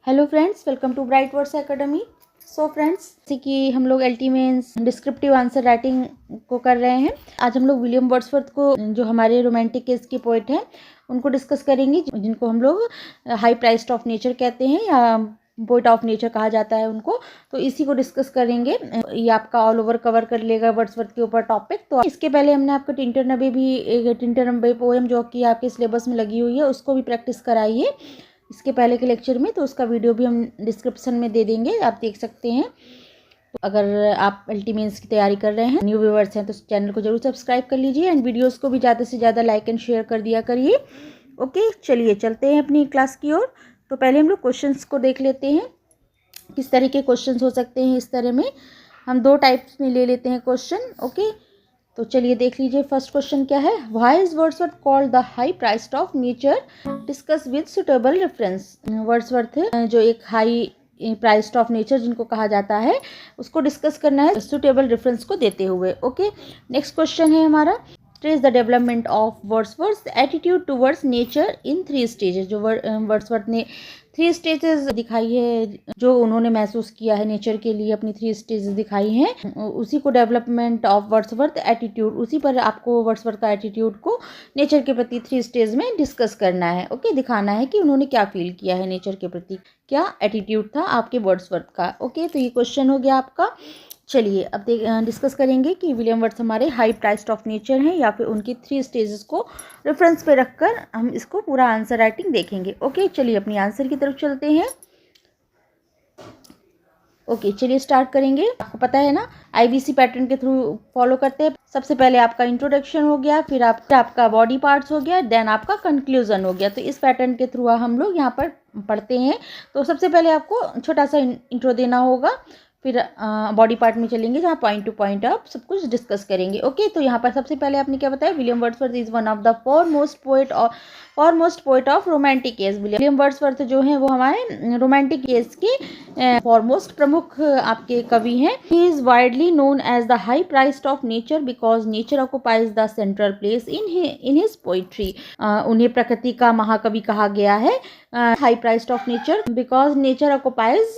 Hello friends, welcome to Bright Words Academy. So friends, जैसे कि हम लोग LT mains descriptive answer writing को कर रहे हैं। आज हम लोग विलियम वर्ड्सवर्थ को, जो हमारे रोमांटिक केस के पोइट हैं, उनको डिस्कस करेंगे, जिनको हम लोग हाई प्राइस्ड ऑफ नेचर कहते हैं या पोइट ऑफ नेचर कहा जाता है उनको। तो इसी को डिस्कस करेंगे। ये आपका ऑल ओवर कवर कर लेगा वर्ड्सवर्थ के ऊपर टॉपिक। तो इसके पहले हमने आपको टिंटर नबे पोएम जो कि आपके सिलेबस में लगी हुई है उसको भी प्रैक्टिस कराई है इसके पहले के लेक्चर में। तो उसका वीडियो भी हम डिस्क्रिप्शन में दे देंगे, आप देख सकते हैं। तो अगर आप एलटी मेंस की तैयारी कर रहे हैं, न्यू व्यूअर्स हैं, तो चैनल को जरूर सब्सक्राइब कर लीजिए एंड वीडियोस को भी ज़्यादा से ज़्यादा लाइक एंड शेयर कर दिया करिए। ओके, चलिए चलते हैं अपनी क्लास की ओर। तो पहले हम लोग क्वेश्चंस को देख लेते हैं, किस तरह के क्वेश्चंस हो सकते हैं। इस तरह में हम दो टाइप्स में ले लेते हैं क्वेश्चन। ओके, तो चलिए देख लीजिए। फर्स्ट क्वेश्चन क्या है, why is Wordsworth called the high priest of nature, discuss with suitable reference. Wordsworth जो एक हाई प्राइस्ड ऑफ नेचर जिनको कहा जाता है, उसको डिस्कस करना है सुटेबल रेफरेंस को देते हुए। ओके, नेक्स्ट क्वेश्चन है हमारा, trace the development of Wordsworth attitude towards nature in 3 stages. जो वर्ड्सवर्थ ने 3 स्टेजेस दिखाई है, जो उन्होंने महसूस किया है नेचर के लिए, अपनी 3 स्टेजेस दिखाई हैं, उसी को डेवलपमेंट ऑफ वर्ड्सवर्थ एटीट्यूड, उसी पर आपको वर्ड्सवर्थ का एटीट्यूड को नेचर के प्रति 3 स्टेज में डिस्कस करना है। ओके, दिखाना है कि उन्होंने क्या फील किया है नेचर के प्रति, क्या एटीट्यूड था आपके वर्ड्सवर्थ का। ओके, तो ये क्वेश्चन हो गया आपका। चलिए अब डिस्कस करेंगे कि विलियम वर्ड्स हमारे हाई प्राइस्ड ऑफ नेचर हैं या फिर उनकी 3 स्टेजेस को रेफरेंस पे रखकर हम इसको पूरा आंसर राइटिंग देखेंगे। ओके, चलिए अपनी आंसर की तरफ चलते हैं। ओके, चलिए स्टार्ट करेंगे। आपको पता है ना, आईबीसी पैटर्न के थ्रू फॉलो करते हैं। सबसे पहले आपका इंट्रोडक्शन हो गया, फिर आपका बॉडी पार्ट्स हो गया, देन आपका कंक्लूजन हो गया। तो इस पैटर्न के थ्रू हम लोग यहाँ पर पढ़ते हैं। तो सबसे पहले आपको छोटा सा इंट्रो देना होगा, फिर बॉडी पार्ट में चलेंगे जहाँ पॉइंट टू पॉइंट आप सब कुछ डिस्कस करेंगे। ओके, तो यहाँ पर सबसे पहले आपने क्या बताया, William Wordsworth is one of the foremost poet of romantic case. William Wordsworth जो हैं वो हमारे रोमांटिक केस के फॉरमोस्ट प्रमुख आपके कवि हैं। He is widely known as the high priest of nature because nature occupies the central place in his poetry. उन्हें प्रकृति का महाकवि कहा गया है, high priest of nature because nature occupies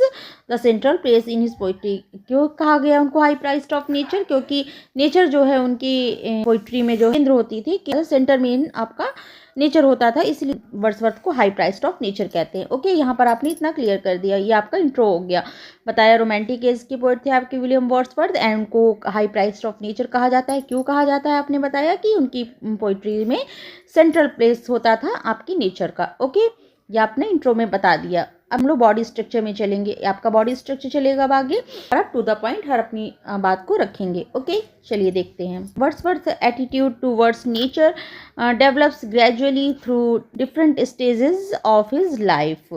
the central place in his poetry. क्यों कहा गया उनको हाई प्राइस्ड ऑफ नेचर, क्योंकि नेचर जो है उनकी पोइट्री में जो केंद्र होती थी, सेंटर में आपका नेचर होता था, इसलिए वर्ड्सवर्थ को हाई प्राइस्ड ऑफ नेचर कहते हैं। ओके, यहाँ पर आपने इतना क्लियर कर दिया, ये आपका इंट्रो हो गया। बताया रोमांटिक एज के पोएट थे आपके विलियम वर्ड्सवर्थ एंड उनको हाई प्राइस्ड ऑफ नेचर कहा जाता है। क्यों कहा जाता है आपने बताया कि उनकी पोइट्री में सेंट्रल प्लेस होता था आपकी नेचर का। ओके, ये आपने इंट्रो में बता दिया। अब हम लोग बॉडी स्ट्रक्चर में चलेंगे। आपका बॉडी स्ट्रक्चर चलेगा अब आगे, और आप टू द पॉइंट हर अपनी बात को रखेंगे। ओके, चलिए देखते हैं। Wordsworth attitude towards nature develops gradually through different stages of his life.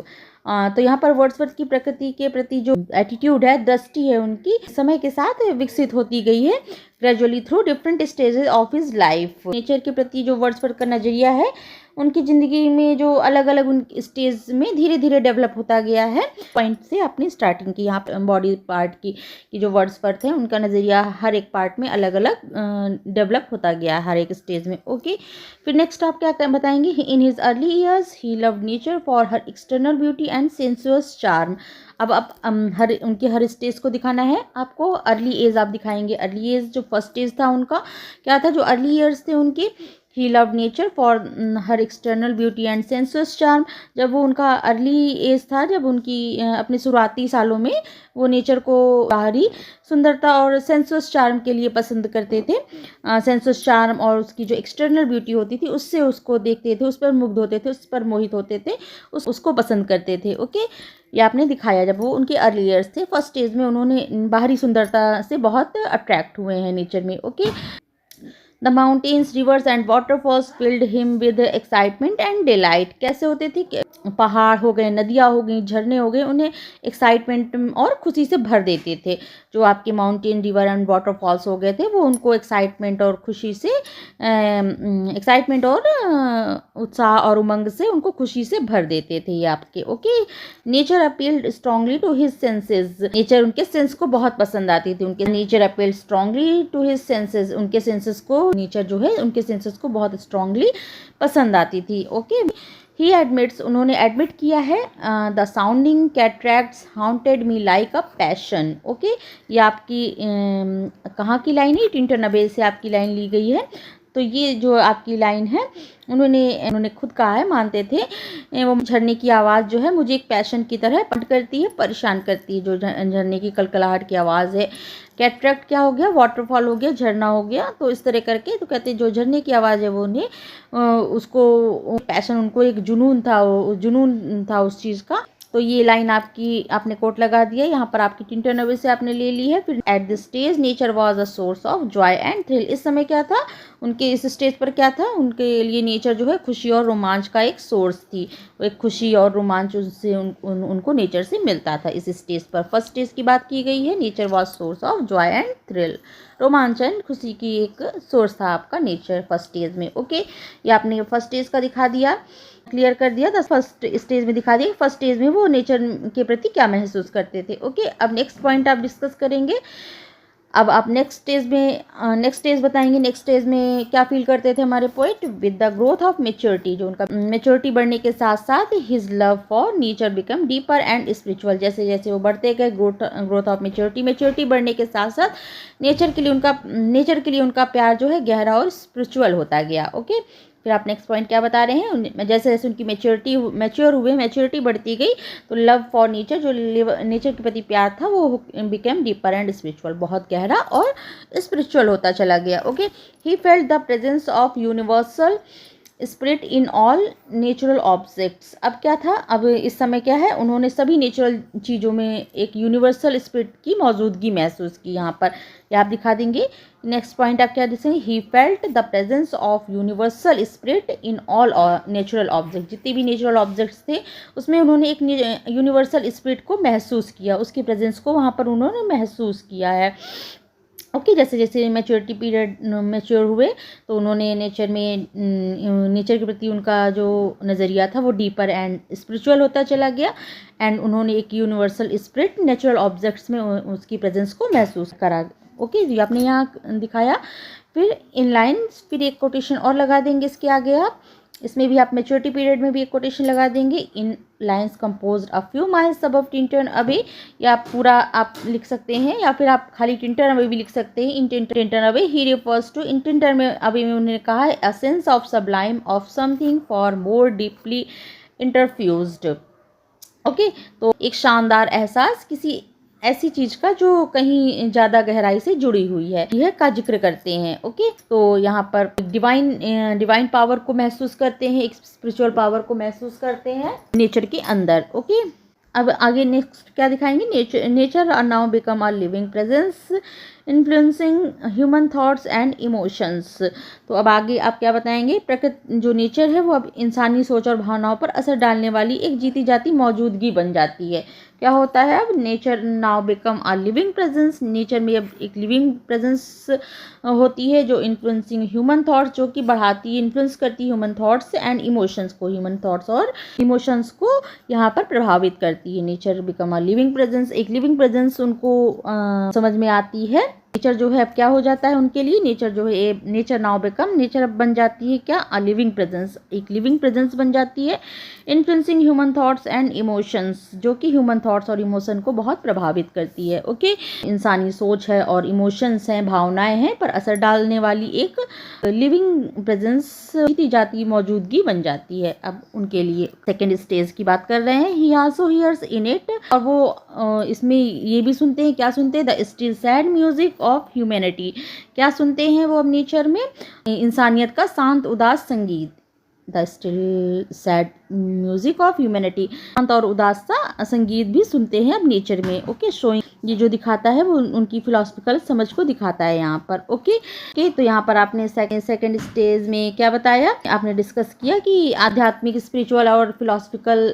तो यहाँ पर वर्ड्सवर्थ की प्रकृति के प्रति जो एटीट्यूड है, दृष्टि है उनकी, समय के साथ विकसित होती गई है, gradually through different stages of his life. Nature के प्रति जो वर्ड्सवर्थ का नजरिया है, उनकी ज़िंदगी में जो अलग अलग उन स्टेज में धीरे धीरे डेवलप होता गया है। पॉइंट से अपनी स्टार्टिंग की, यहाँ पर बॉडी पार्ट की जो वर्ड्सवर्थ है उनका नज़रिया हर एक पार्ट में अलग अलग डेवलप होता गया हर एक स्टेज में। ओके, फिर नेक्स्ट आप क्या बताएंगे, in his early years he loved nature for her external beauty and sensuous charm. अब आप उनके हर स्टेज को दिखाना है आपको। अर्ली एज आप दिखाएंगे। अर्ली एज जो फर्स्ट स्टेज था उनका क्या था, जो अर्ली ईयर्स थे उनके, he love nature for her external beauty and sensuous charm. जब वो उनका अर्ली एज था, जब उनकी अपने शुरुआती सालों में वो नेचर को बाहरी सुंदरता और सेंसुअस चार्म के लिए पसंद करते थे। सेंसुअस चार्म और उसकी जो एक्सटर्नल ब्यूटी होती थी, उससे उसको देखते थे, उस पर मुग्ध होते थे, उस पर मोहित होते थे, उसको पसंद करते थे। ओके, ये आपने दिखाया जब वो उनके अर्ली ईयर्स थे। फर्स्ट स्टेज में उन्होंने बाहरी सुंदरता से बहुत अट्रैक्ट हुए हैं नेचर में। Okay, the mountains, reverse and waterfalls field him with excitement and delight. कैसे होते थे, पहाड़ हो गए, नदियाँ हो गई, झरने हो गए, उन्हें एक्साइटमेंट और खुशी से भर देते थे। जो आपके माउंटेन, रिवर एंड वाटरफॉल्स हो गए थे, वो उनको एक्साइटमेंट और खुशी से, एक्साइटमेंट और उत्साह और उमंग से उनको खुशी से भर देते थे ये आपके। Okay, nature appealed strongly to his senses. Nature उनके सेंस को बहुत पसंद आती थी। उनके nature appealed strongly to his senses, उनके सेंसेस को, नेचर जो है उनके सेंसेस को बहुत स्ट्रांगली पसंद आती थी। ओके, ही एडमिट्स, उन्होंने एडमिट किया है, the sounding cataracts haunted me like a passion. Okay, ये आपकी कहाँ की लाइन है, टिंटन अबे से आपकी लाइन ली गई है। तो ये जो आपकी लाइन है उन्होंने खुद कहा है, मानते थे, वो झरने की आवाज़ जो है मुझे एक पैशन की तरह पंट करती है, परेशान करती है। जो झरने की कलकलाहट की आवाज़ है, कैटरैक्ट क्या हो गया, वाटरफॉल हो गया, झरना हो गया, तो इस तरह करके तो कहते हैं जो झरने की आवाज़ है वो उन्हें उसको पैशन, उनको एक जुनून था उस चीज़ का। तो ये लाइन आपने कोट लगा दिया, यहाँ पर आपकी टिंटन अवे से आपने ले ली है। फिर at this stage nature was a source of Joy and thrill, इस समय क्या था उनके, इस स्टेज पर क्या था उनके लिए, नेचर जो है खुशी और रोमांच का एक सोर्स थी। वो एक खुशी और रोमांच उससे उनको नेचर से मिलता था इस स्टेज पर। फर्स्ट स्टेज की बात की गई है, nature was source of Joy and thrill, रोमांच एंड खुशी की एक सोर्स था आपका नेचर फर्स्ट स्टेज में। ओके, ये आपने फर्स्ट स्टेज का दिखा दिया, क्लियर कर दिया। तो फर्स्ट स्टेज में दिखा दिया फर्स्ट स्टेज में वो नेचर के प्रति क्या महसूस करते थे। ओके, अब नेक्स्ट पॉइंट आप डिस्कस करेंगे। अब आप नेक्स्ट स्टेज बताएंगे, नेक्स्ट स्टेज में क्या फील करते थे हमारे poet. With the growth of maturity, जो उनका मेच्योरिटी बढ़ने के साथ साथ his love for nature become deeper and spiritual, जैसे जैसे वो बढ़ते गए, ग्रोथ ऑफ मेच्योरिटी बढ़ने के साथ साथ नेचर के लिए उनका प्यार जो है गहरा और स्पिरिचुअल होता गया। ओके, फिर आप नेक्स्ट पॉइंट क्या बता रहे हैं, जैसे जैसे उनकी मेच्योरिटी बढ़ती गई, तो लव फॉर नेचर, जो नेचर के प्रति प्यार था वो बिकेम डीपर एंड स्पिरिचुअल, बहुत गहरा और स्पिरिचुअल होता चला गया। Okay, he felt the presence of universal spirit in all natural objects. अब क्या था, अब इस समय क्या है, उन्होंने सभी नेचुरल चीज़ों में एक यूनिवर्सल स्पिरिट की मौजूदगी महसूस की। यहाँ पर ये आप दिखा देंगे। नेक्स्ट पॉइंट आप क्या देखेंगे, he felt the presence of universal spirit in all natural object, जितने भी नेचुरल ऑब्जेक्ट्स थे उसमें उन्होंने एक यूनिवर्सल स्पिरिट को महसूस किया, उसकी प्रेजेंस को वहाँ पर उन्होंने महसूस किया है। ओके, जैसे जैसे मैच्योर हुए तो उन्होंने नेचर के प्रति उनका जो नज़रिया था वो डीपर एंड स्पिरिचुअल होता चला गया, एंड उन्होंने एक यूनिवर्सल स्पिरिट नेचुरल ऑब्जेक्ट्स में उसकी प्रेजेंस को महसूस करा। ओके, ये आपने यहाँ दिखाया। फिर इन लाइन, फिर एक कोटेशन और लगा देंगे इसके आगे आप, इसमें भी आप मेच्योरिटी पीरियड में भी एक कोटेशन लगा देंगे। In lines composed a few miles above Tintern Abbey, या पूरा आप लिख सकते हैं, या फिर आप खाली टिंटन अबे भी लिख सकते हैं। In Tintern Abbey he refers to, in Tintern में अबे में उन्होंने कहा है a sense of sublime of something far more deeply interfused. Okay, तो एक शानदार एहसास किसी ऐसी चीज का जो कहीं ज्यादा गहराई से जुड़ी हुई है, यह का जिक्र करते हैं। ओके, तो यहाँ पर डिवाइन पावर को महसूस करते हैं, एक स्पिरिचुअल पावर को महसूस करते हैं नेचर के अंदर। ओके, अब आगे नेक्स्ट क्या दिखाएंगे, nature are now become a living presence influencing human thoughts and emotions. तो अब आगे आप क्या बताएंगे, प्रकृति जो नेचर है वो अब इंसानी सोच और भावनाओं पर असर डालने वाली एक जीती जाती मौजूदगी बन जाती है। क्या होता है, अब nature now become a living presence, nature में अब एक लिविंग प्रेजेंस होती है जो इन्फ्लुएंसिंग ह्यूमन थॉट्स, जो कि बढ़ाती है, इन्फ्लुएंस करती है ह्यूमन थॉट्स एंड इमोशंस को, ह्यूमन थॉट्स और इमोशंस को यहाँ पर प्रभावित करती है। Nature become a living presence, एक लिविंग प्रेजेंस उनको समझ में आती है। नेचर जो है अब क्या हो जाता है उनके लिए, नेचर जो है नेचर नाउ बिकम, नेचर अब बन जाती है क्या, अ लिविंग प्रेजेंस, एक लिविंग प्रेजेंस बन जाती है। Influencing human thoughts and emotions, जो कि ह्यूमन थॉट्स और इमोशन को बहुत प्रभावित करती है। ओके, इंसानी सोच है और इमोशंस हैं, भावनाएं हैं, पर असर डालने वाली एक लिविंग प्रेजेंस, जीती जाती मौजूदगी बन जाती है अब उनके लिए। सेकेंड स्टेज की बात कर रहे हैं, he also hears in it, और वो इसमें ये भी सुनते हैं, क्या सुनते हैं, the still sad music of humanity, क्या सुनते हैं वो अब नेचर में, इंसानियत का शांत उदास संगीत, the still sad music of humanity, शांत और उदास सा संगीत भी सुनते हैं अब नेचर में। ओके, शोइंग, ये जो दिखाता है वो उनकी फिलोसफिकल समझ को दिखाता है यहाँ पर। ओके, तो यहाँ पर आपने सेकेंड स्टेज में क्या बताया, आपने डिस्कस किया कि आध्यात्मिक, स्पिरिचुअल और फिलोसफिकल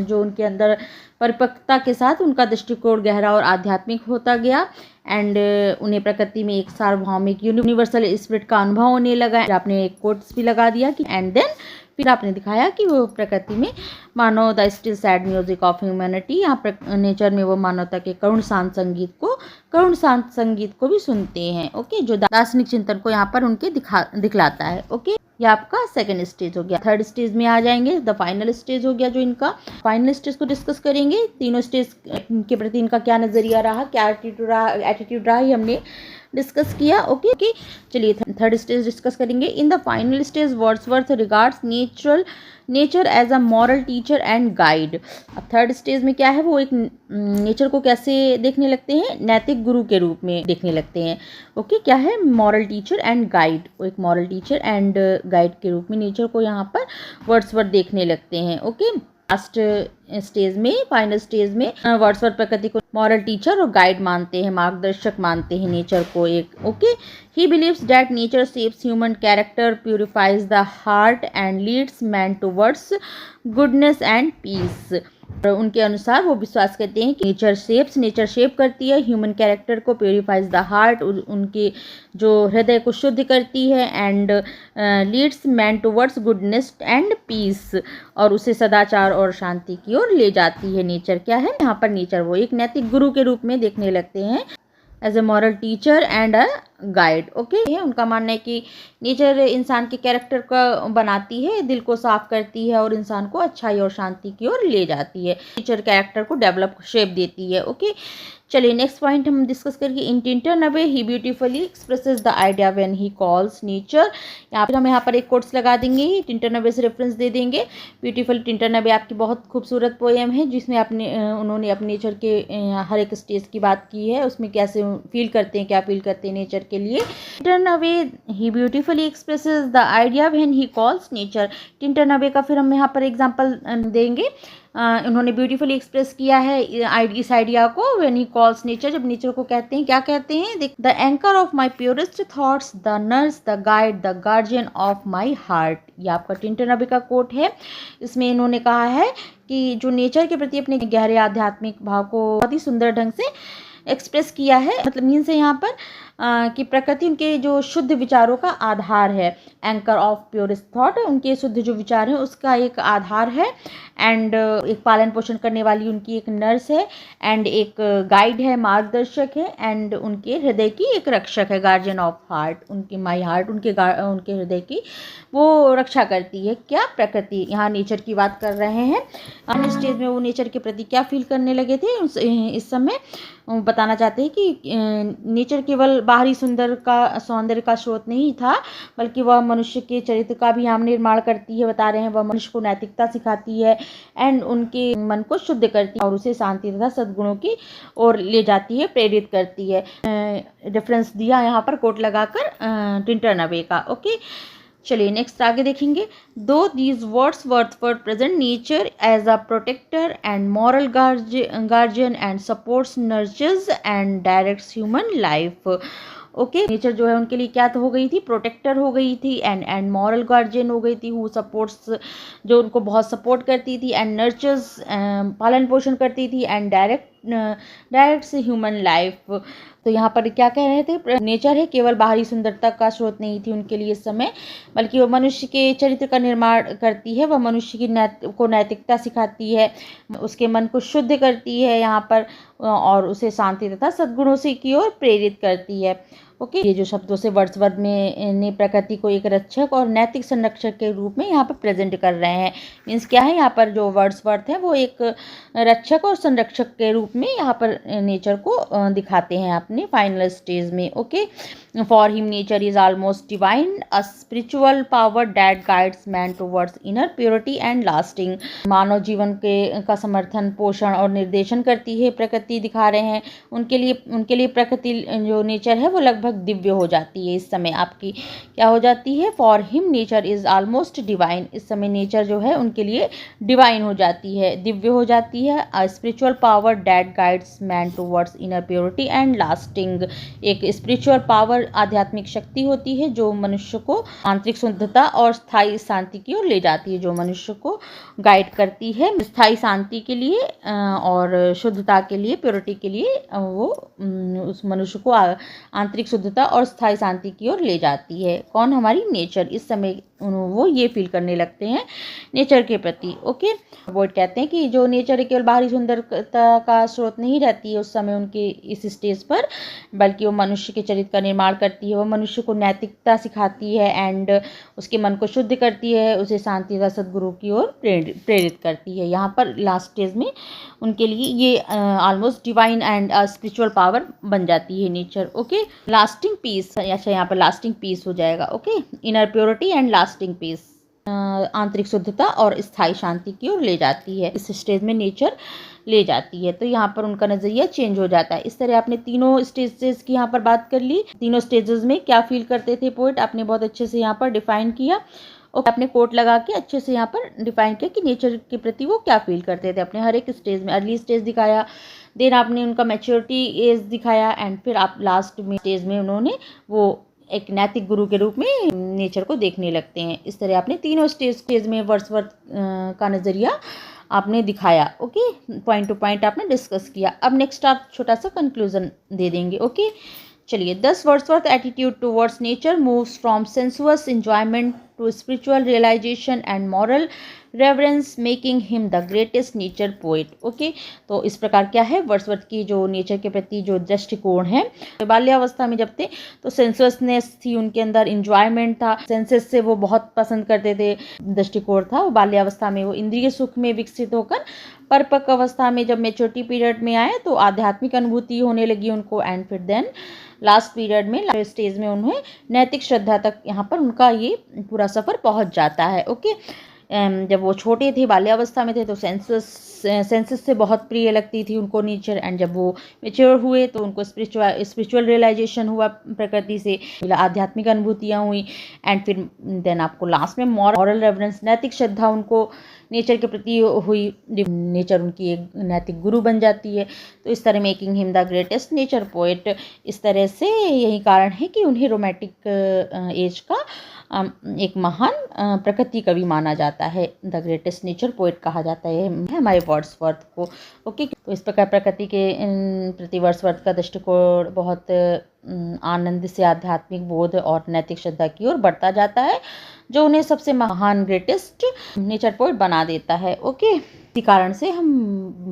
जो उनके अंदर परिपक्वता के साथ उनका दृष्टिकोण गहरा और आध्यात्मिक होता गया, एंड उन्हें प्रकृति में एक सार्वभौमिक यूनिवर्सल स्पिरिट का अनुभव होने लगा। आपने एक कोट्स भी लगा दिया कि एंड देन, फिर आपने दिखाया कि वो प्रकृति में मानो the still sad music of humanity, यहाँ पर नेचर में वो मानवता के करुण शांत संगीत को भी सुनते हैं। ओके, जो दार्शनिक चिंतन को यहाँ पर उनके दिखलाता है। ओके, ये आपका सेकंड स्टेज हो गया। थर्ड स्टेज में आ जाएंगे, द फाइनल स्टेज हो गया जो इनका। फाइनल स्टेज को डिस्कस करेंगे, तीनों स्टेज के प्रति इनका क्या नज़रिया रहा, क्या एटीट्यूड रहा, ये हमने डिस्कस किया। ओके चलिए थर्ड स्टेज डिस्कस करेंगे। In the final stage Wordsworth regards nature as a moral teacher and guide. अब थर्ड स्टेज में क्या है, वो एक नेचर को कैसे देखने लगते हैं, नैतिक गुरु के रूप में देखने लगते हैं। ओके क्या है, मॉरल टीचर एंड गाइड, वो एक मॉरल टीचर एंड गाइड के रूप में नेचर को यहाँ पर वर्ड्सवर्थ देखने लगते हैं। ओके लास्ट स्टेज में, फाइनल स्टेज में वर्ड्सवर्थ प्रकृति को मॉरल टीचर और गाइड मानते हैं, मार्गदर्शक मानते हैं नेचर को एक। Okay he believes that nature shapes human character, purifies the heart and leads man towards goodness and peace. उनके अनुसार वो विश्वास करते हैं कि नेचर शेप करती है ह्यूमन कैरेक्टर को, प्योरीफाइज द हार्ट, उनके जो हृदय को शुद्ध करती है, and leads man towards goodness and peace, और उसे सदाचार और शांति की ओर ले जाती है। नेचर क्या है यहाँ पर, नेचर वो एक नैतिक गुरु के रूप में देखने लगते हैं, as a moral teacher and a guide. Okay उनका मानना है कि नेचर इंसान के कैरेक्टर को बनाती है, दिल को साफ करती है और इंसान को अच्छाई और शांति की ओर ले जाती है। नेचर कैरेक्टर को डेवलप शेप देती है। ओके चलिए नेक्स्ट पॉइंट हम डिस्कस करेंगे। In Tintern Abbey he beautifully expresses the idea when he calls nature. यहाँ पर एक कोट्स लगा देंगे, टिंटरनबे से रेफरेंस दे देंगे। ब्यूटीफुल टिंटरनबे आपकी बहुत खूबसूरत पोएम है, जिसमें उन्होंने अपने नेचर के हर एक स्टेज की बात की है, उसमें कैसे फील करते हैं, क्या फील करते हैं नेचर के लिए। Tintern Abbey he beautifully expresses the idea when he calls nature. Tintern Abbey का फिर हम यहाँ पर एग्जाम्पल देंगे। उन्होंने ब्यूटीफुली एक्सप्रेस किया है इस आइडिया को, व्हेन ही कॉल्स नेचर, जब नेचर को कहते हैं, क्या कहते हैं, the anchor of my purest thoughts, the nurse, the guide, the guardian of my heart. ये आपका टिंटरनबे का कोट है। इसमें इन्होंने कहा है कि जो नेचर के प्रति अपने गहरे आध्यात्मिक भाव को बहुत ही सुंदर ढंग से एक्सप्रेस किया है, मतलब मीन्स है यहाँ पर कि प्रकृति उनके जो शुद्ध विचारों का आधार है। एंकर ऑफ प्योरेस्ट थॉट, उनके शुद्ध जो विचार हैं उसका एक आधार है, एंड एक पालन पोषण करने वाली उनकी एक नर्स है, एंड एक गाइड है, मार्गदर्शक है, एंड उनके हृदय की एक रक्षक है, गार्जियन ऑफ हार्ट, उनकी माई हार्ट, उनके हृदय की वो रक्षा करती है। क्या, प्रकृति। यहाँ नेचर की बात कर रहे हैं। अन्य स्टेज में वो नेचर के प्रति क्या फील करने लगे थे इस समय बताना चाहते हैं कि नेचर केवल बाहरी सौंदर्य का स्रोत नहीं था, बल्कि वह मनुष्य के चरित्र का भी हम निर्माण करती है। बता रहे हैं वह मनुष्य को नैतिकता सिखाती है, एंड उनके मन को शुद्ध करती है और उसे शांति तथा सद्गुणों की ओर ले जाती है, प्रेरित करती है। रेफरेंस दिया यहाँ पर कोट लगाकर टिंटरनबे का। ओके चलिए नेक्स्ट आगे देखेंगे। दो these Wordsworth present nature as a protector and moral guardian and supports, nurtures and directs human life. Okay nature जो है उनके लिए क्या तो हो गई थी, प्रोटेक्टर हो गई थी, एंड मॉरल गार्जियन हो गई थी, वो सपोर्ट्स, जो उनको बहुत सपोर्ट करती थी, एंड नर्चर्स, पालन पोषण करती थी, एंड डायरेक्ट्स ह्यूमन लाइफ। तो यहाँ पर क्या कह रहे थे, नेचर है केवल बाहरी सुंदरता का स्रोत नहीं थी उनके लिए इस समय, बल्कि वो मनुष्य के चरित्र का निर्माण करती है, वह मनुष्य की नैतिकता सिखाती है, उसके मन को शुद्ध करती है यहाँ पर, और उसे शांति तथा सद्गुणों से की ओर प्रेरित करती है। ओके ये जो शब्दों से वर्ड्सवर्थ ने प्रकृति को एक रक्षक और नैतिक संरक्षक के रूप में यहाँ पर प्रेजेंट कर रहे हैं। मीन्स क्या है, यहाँ पर जो वर्ड्सवर्थ है वो एक रक्षक और संरक्षक के रूप में यहाँ पर नेचर को दिखाते हैं अपने फाइनल स्टेज में। Okay for him nature is almost divine, a spiritual power that guides man towards inner purity and lasting. मानव जीवन का समर्थन, पोषण और निर्देशन करती है प्रकृति, दिखा रहे हैं। उनके लिए प्रकृति जो नेचर है वो लगभग दिव्य हो जाती है। इस समय आपकी क्या हो जाती है, for him nature is almost divine. इस समय नेचर जो है उनके लिए डिवाइन हो जाती है, दिव्य हो जाती है। अ spiritual power that guides man towards inner purity and lasting. एक स्पिरिचुअल पावर, आध्यात्मिक शक्ति होती है जो मनुष्य को आंतरिक शुद्धता और स्थायी शांति की ओर ले जाती है, जो मनुष्य को गाइड करती है स्थायी शांति के लिए और शुद्धता के लिए, प्योरिटी के लिए। वो उस मनुष्य को आंतरिक शुद्धता शुद्धता और स्थायी शांति की ओर ले जाती है। कौन? हमारी नेचर। इस समय वो ये फील करने लगते हैं नेचर के प्रति। ओके, बोयड कहते हैं कि जो नेचर केवल बाहरी सुंदरता का स्रोत नहीं रहती है उस समय उनके इस स्टेज पर, बल्कि वो मनुष्य के चरित्र का निर्माण करती है। वो मनुष्य को नैतिकता सिखाती है एंड उसके मन को शुद्ध करती है, उसे शांति व सद्गुरु की ओर प्रेरित करती है। यहाँ पर लास्ट स्टेज में उनके लिए ये almost divine and spiritual power बन जाती है नेचर। ओके, लास्टिंग पीस, अच्छा यहाँ पर लास्टिंग पीस हो जाएगा। Okay, inner purity and lasting peace, आंतरिक शुद्धता और स्थायी शांति की ओर ले जाती है, इस स्टेज में नेचर ले जाती है। तो यहाँ पर उनका नज़रिया चेंज हो जाता है। इस तरह आपने तीनों स्टेजेस की यहाँ पर बात कर ली। तीनों स्टेजेस में क्या फील करते थे पोएट, आपने बहुत अच्छे से यहाँ पर डिफाइन किया और आपने कोट लगा के अच्छे से यहाँ पर डिफाइन किया कि नेचर के प्रति वो क्या फील करते थे अपने हर एक स्टेज में। अर्ली स्टेज दिखाया, देन आपने उनका मैच्योरिटी एज दिखाया एंड फिर आप लास्ट में स्टेज में उन्होंने वो एक नैतिक गुरु के रूप में नेचर को देखने लगते हैं। इस तरह आपने तीनों स्टेज में वर्ड्सवर्थ का नज़रिया आपने दिखाया। ओके, पॉइंट टू पॉइंट आपने डिस्कस किया। अब नेक्स्ट आप छोटा सा कंक्लूजन दे देंगे। ओके, चलिए। Thus Wordsworth's attitude towards nature moves from sensuous enjoyment to spiritual realization and moral reverence, making him the greatest nature poet. Okay, तो इस प्रकार क्या है वर्ड्सवर्थ की जो नेचर के प्रति जो दृष्टिकोण है, बाल्यावस्था में जब थे तो सेंसुअसनेस थी उनके अंदर, इंजॉयमेंट था, सेंसेस से वो बहुत पसंद करते थे, दृष्टिकोण था वो बाल्यावस्था में, वो इंद्रिय सुख में विकसित होकर परिपक्व अवस्था में जब मेच्योरिटी पीरियड में आए तो आध्यात्मिक अनुभूति होने लगी उनको एंड फिर देन लास्ट पीरियड में, लास्ट स्टेज में उन्हें नैतिक श्रद्धा तक यहाँ पर उनका ये पूरा सफ़र पहुँच जाता है। ओके, जब वो छोटे थे बाल्यावस्था में थे तो सेंसस से बहुत प्रिय लगती थी उनको नेचर एंड जब वो मेच्योर हुए तो उनको स्पिरिचुअल रियलाइजेशन हुआ, प्रकृति से आध्यात्मिक अनुभूतियाँ हुई एंड फिर देन आपको लास्ट में मॉरल रेवरेंस, नैतिक श्रद्धा उनको नेचर के प्रति हुई, नेचर उनकी एक नैतिक गुरु बन जाती है। तो इस तरह making him the greatest nature poet, इस तरह से यही कारण है कि उन्हें रोमांटिक एज का एक महान प्रकृति कवि माना जाता है, द ग्रेटेस्ट नेचर पोएट कहा जाता है हमारे वर्ड्सवर्थ को। ओके, तो इस प्रकार प्रकृति के प्रति वर्ड्सवर्थ का दृष्टिकोण बहुत आनंद से आध्यात्मिक बोध और नैतिक श्रद्धा की ओर बढ़ता जाता है, जो उन्हें सबसे महान ग्रेटेस्ट नेचर पोएट बना देता है। ओके, इसी कारण से हम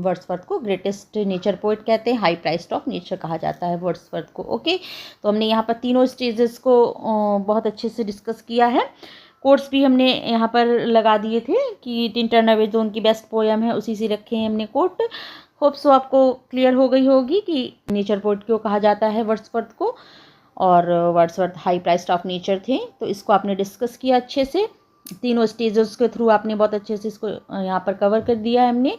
वर्ड्सवर्थ को ग्रेटेस्ट नेचर पोएट कहते हैं, हाई प्राइस्ड ऑफ नेचर कहा जाता है वर्ड्सवर्थ को। ओके, तो हमने यहाँ पर तीनों स्टेजेस को बहुत अच्छे से डिस्कस किया है। कोट्स भी हमने यहाँ पर लगा दिए थे कि टिन टर्नर जो उनकी बेस्ट पोएम है उसी से रखे हैं हमने कोट। होप सो आपको क्लियर हो गई होगी कि नेचर पोएट क्यों कहा जाता है वर्ड्सवर्थ को, और Wordsworth high priest of nature थे। तो इसको आपने डिस्कस किया अच्छे से, तीनों स्टेजेस के थ्रू आपने बहुत अच्छे से इसको यहाँ पर कवर कर दिया है हमने।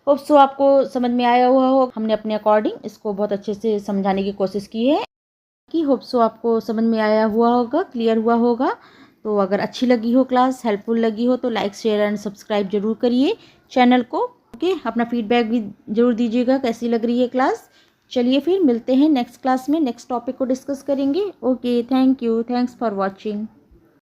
होप सो आपको समझ में आया हुआ हो, हमने अपने अकॉर्डिंग इसको बहुत अच्छे से समझाने की कोशिश की है कि होप सो आपको समझ में आया हुआ होगा, क्लियर हुआ होगा। तो अगर अच्छी लगी हो क्लास, हेल्पफुल लगी हो तो लाइक शेयर एंड सब्सक्राइब जरूर करिए चैनल को। ओके, अपना फीडबैक भी जरूर दीजिएगा कैसी लग रही है क्लास। चलिए फिर मिलते हैं नेक्स्ट क्लास में, नेक्स्ट टॉपिक को डिस्कस करेंगे। Okay, thank you, thanks for watching.